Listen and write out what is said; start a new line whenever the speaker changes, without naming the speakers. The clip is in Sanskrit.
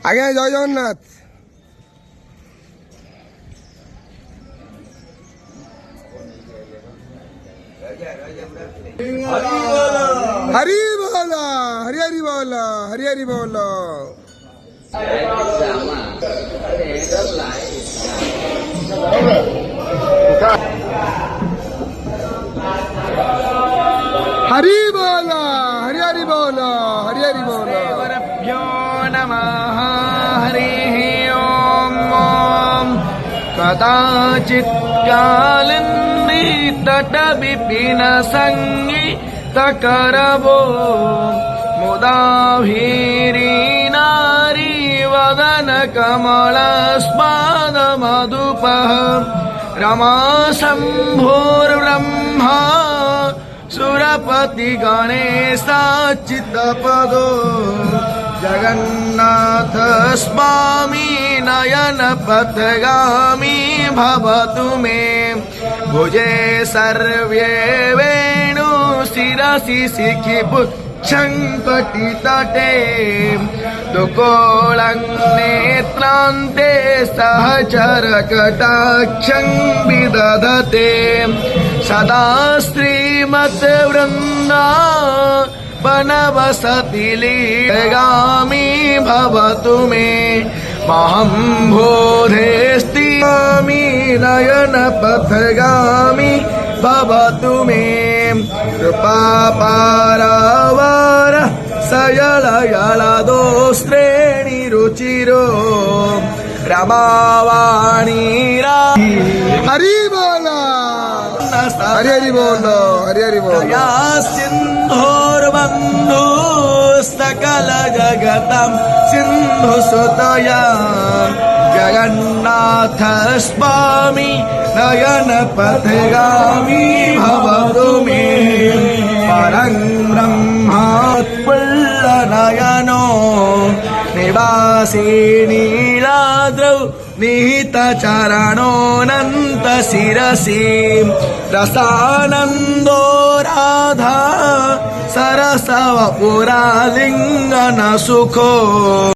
আগে জয় জগন্নাথ। हरी बोला, हरी हरी बोला, हरी हरी बोला। हरी बोला, हरी हरी बोला, हरी हरी बोला।
गुरुभ्यो नमः। हरिः ओम ओम। कदाचित् कालिन्दी तट विपिन संगीतकरवो मुदाभीरी नारी वदन कमलस्पाद मधुपः रमा शम्भुर्ब्रह्मा सुरपति गणेशाच्युतपदो जगन्नाथ स्वामी नयन पथगामी भवतु मे भुजे सर्वे वेणु शिरसि शिखि पुच्छं कटितटे दुकोलं नेत्रान्ते सहचर कटाक्षं विदधते सदा श्रीमद्वृन्दा वनवसति लीलागामी भवतु मे महं बोधेस्तिगामी नयन पथगामी भवतु मे कृपापारावार सयलयलदो श्रेणी रुचिरो रमावाणी
हरी बोला, हरी हरी बोलो, हरी हरी बोलो।
सिंधोर्बंधु सकल जगतं सिंधु सुतया जगन्नाथ स्वामी नयन पथगामी भवतु मे परं ब्रह्मोत्पुल्ल नयनो निवासी नीलाद्रौ निहित चरणोऽनन्त शिरसि रसानन्दो राधा सरसव पुरालिङ्गन सुखो